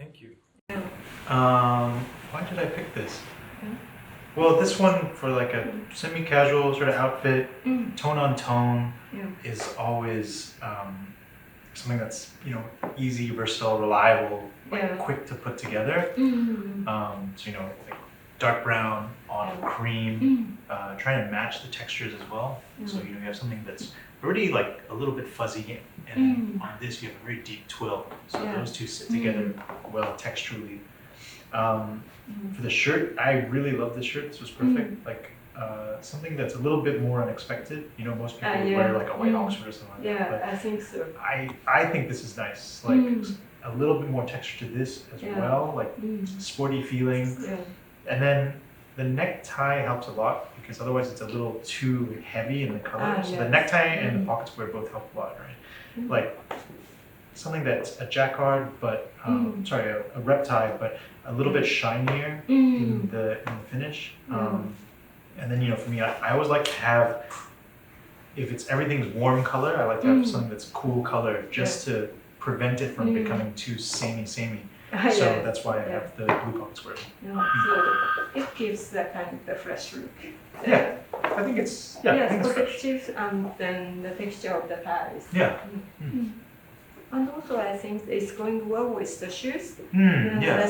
thank you. Yeah. Why did I pick this? Well, this one for like a semi-casual sort of outfit, tone on tone, is always something that's easy, versatile, reliable, quick to put together. So like dark brown on cream, trying to match the textures as well. So you have something that's already like a little bit fuzzy, and on this you have a very deep twill. So those two sit together well texturally. For the shirt, I really love this shirt. This was perfect. Like something that's a little bit more unexpected. Most people wear like a white Oxford or something like that. But I think so. I think this is nice. Like a little bit more texture to this as well. Like sporty feeling. And then the necktie helps a lot because otherwise it's a little too heavy in the color. So the necktie and the pocket square both help a lot, right? Like something that's a jacquard, but a rep tie, but a little bit shinier in the finish. And then for me, I always like to have, if everything's warm color, I like to have something that's cool color just to prevent it from becoming too samey. So that's why I have the blue pocket square. So it gives that kind of the fresh look. Yeah, I think it's protective and then the texture of the ties. And also I think it's going well with the shoes.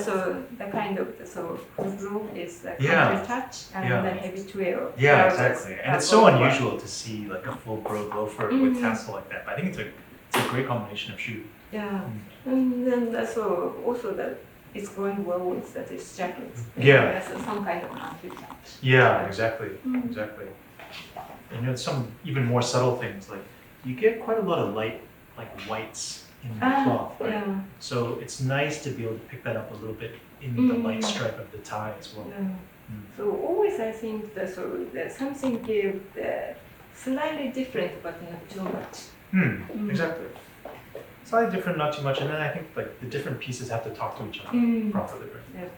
So the kind of full rope is the country touch and the heavy twill. Yeah, exactly. And it's so unusual to see like a full brogue loafer with tassel like that. But I think it's a great combination of shoe. And then also that it's going well with this jacket. There's some kind of country touch. Exactly. And some even more subtle things, like you get quite a lot of light like whites in the cloth, right? So it's nice to be able to pick that up a little bit in the light stripe of the tie as well. So always I think that something gives slightly different but not too much. Exactly. Slightly different, not too much, and then I think like the different pieces have to talk to each other properly. Right?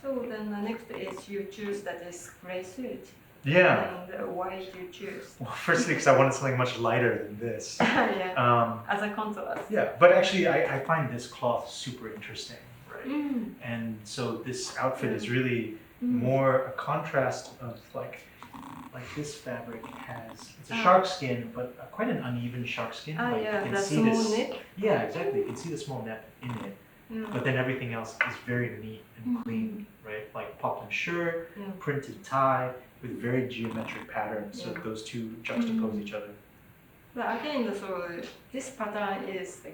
So then the next is you choose that is gray suit. And why did you choose? Well, firstly, because I wanted something much lighter than this. As a contrast. But actually, I find this cloth super interesting, right? And so this outfit is really more a contrast of like this fabric it's a shark skin, but quite an uneven shark skin. You can see this. Yeah, exactly. You can see the small nip in it. But then everything else is very neat and clean, right? Like poplin shirt, printed tie, with very geometric patterns, so those two juxtapose each other. But again, this pattern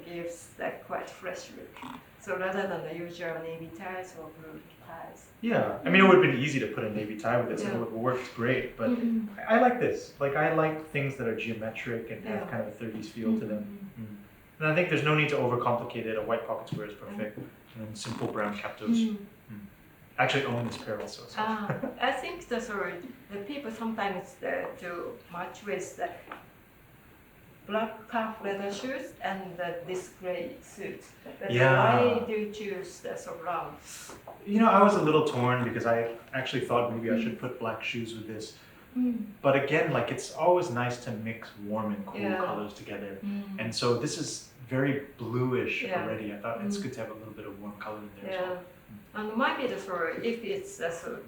gives that quite fresh look. So rather than the usual navy ties or blue ties. I mean, it would have been easy to put a navy tie with this, and it would have worked great. But I like this. Like I like things that are geometric and have kind of a 30s feel to them. And I think there's no need to overcomplicate it. A white pocket square is perfect, and then simple brown captos. I actually own this pair also. So. I think the people sometimes do match with the black calf leather shoes and this gray suit. Why do you choose the brown? I was a little torn because I actually thought maybe I should put black shoes with this. But again, like it's always nice to mix warm and cool colors together. And so this is very bluish already. I thought it's good to have a little bit of warm color in there as well. And maybe if it's the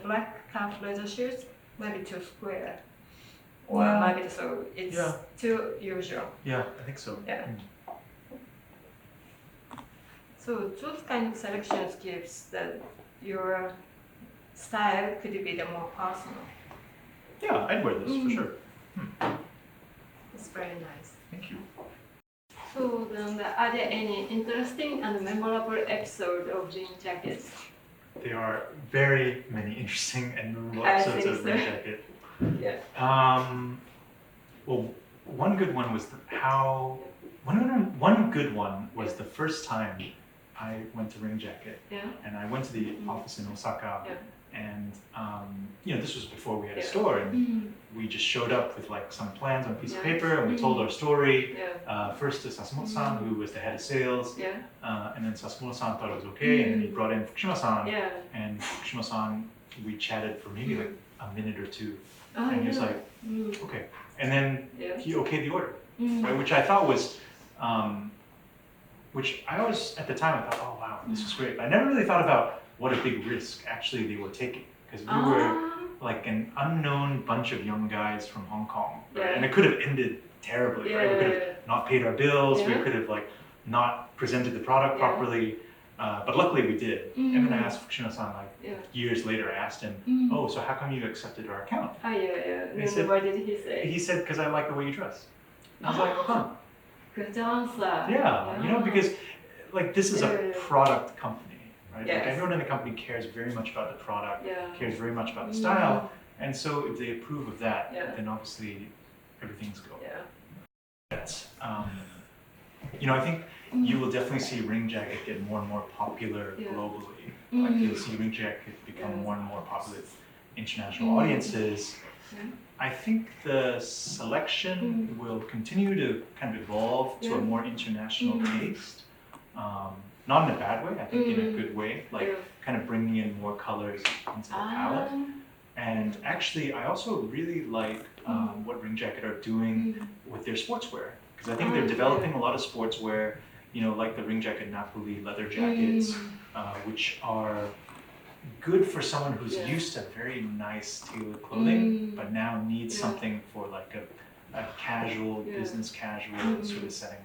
black calf leather shoes, maybe too square. Or maybe it's too usual. I think so. So those kind of selections gives that your style could be the more personal. I'd wear this for sure. It's very nice. Thank you. So then, are there any interesting and memorable episodes of jean jackets? There are very many interesting and memorable episodes of jean jacket. Well, one good one was the first time I went to Ring Jacket, and I went to the office in Osaka, and this was before we had a store, and we just showed up with like some plans on a piece of paper, and we told our story first to Sasumoto-san, who was the head of sales, and then Sasumoto-san thought it was okay, and then he brought in Fukushima-san, and Fukushima-san, we chatted for maybe like a minute or two, and he was like, okay, and then he okayed the order, right, which I thought was which I always, at the time, I thought, oh wow, this is great. But I never really thought about what a big risk actually they were taking, because we were like an unknown bunch of young guys from Hong Kong, right? And it could have ended terribly, right? We could have not paid our bills, we could have like not presented the product properly, but luckily we did. And then I asked Fukushima-san like years later, I asked him, oh, so how come you accepted our account? And he said, what did he say? He said, because I like the way you dress. I was like, huh. Good answer. Yeah, you know, because like this is a product company, right? Like everyone in the company cares very much about the product, cares very much about the style, and so if they approve of that, then obviously everything's go. You know, I think you will definitely see ring jacket get more and more popular globally. Like you'll see ring jacket become more and more popular with international audiences. I think the selection will continue to kind of evolve to a more international taste. Not in a bad way, I think in a good way, like kind of bringing in more colors into the palette. And actually, I also really like what Ring Jacket are doing with their sportswear, because I think they're developing a lot of sportswear, you know, like the Ring Jacket Napoli leather jackets, which are good for someone who's used to very nice tailored clothing, but now needs something for like a casual, business casual sort of setting.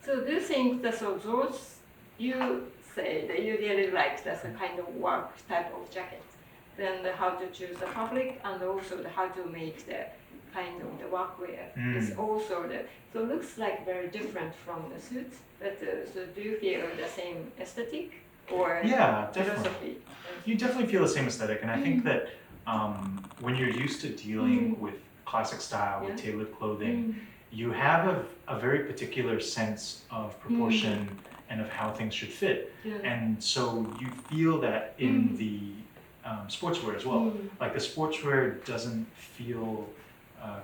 So do you think that so those you say that you really like that's a kind of work type of jacket, then how to choose the fabric and also how to make the kind of the workwear is also the so looks like very different from the suits, but so do you feel the same aesthetic or philosophy? You definitely feel the same aesthetic, and I think that when you're used to dealing with classic style, with tailored clothing, you have a very particular sense of proportion and of how things should fit. And so you feel that in the sportswear as well. Like the sportswear doesn't feel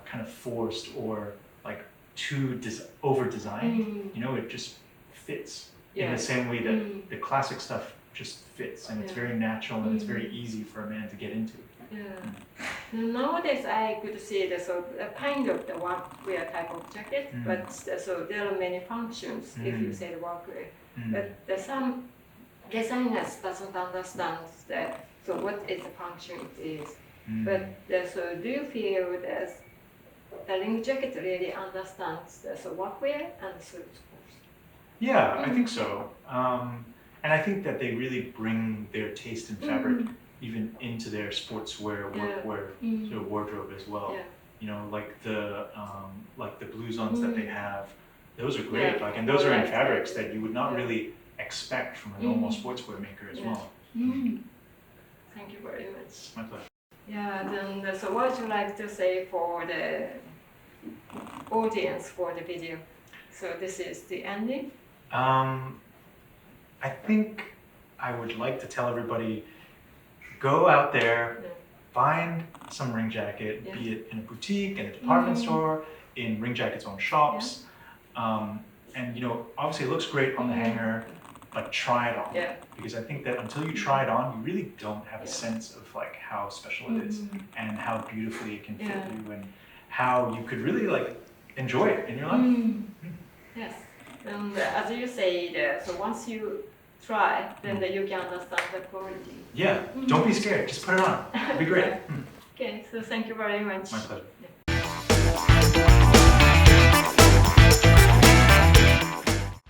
kind of forced or like too over-designed. You know, it just fits in the same way that the classic stuff just fits, and it's very natural and it's very easy for a man to get into. Nowadays, I could see the so kind of the workwear type of jacket, but so there are many functions if you say the workwear. But some designers doesn't understand that. So what is the function it is? But so do you feel that the ring jacket really understands the so workwear and suits? Yeah, I think so. And I think that they really bring their taste in fabric even into their sportswear, workwear sort of wardrobe as well. You know, like the blouses that they have, those are great. Like, and those are in fabrics that you would not really expect from a normal sportswear maker as well. Thank you very much. My pleasure. Then so what would you like to say for the audience for the video? So this is the ending. I think I would like to tell everybody, go out there, find some ring jacket, be it in a boutique, in a department store, in Ring Jacket's own shops. And you know, obviously it looks great on the hanger, but try it on. Because I think that until you try it on, you really don't have a sense of like how special it is and how beautifully it can fit you and how you could really like enjoy it in your life. Yes, and as you say, so once you try, then you can understand the quality. Don't be scared, just put it on. It'll be great. Okay, so thank you very much. My pleasure.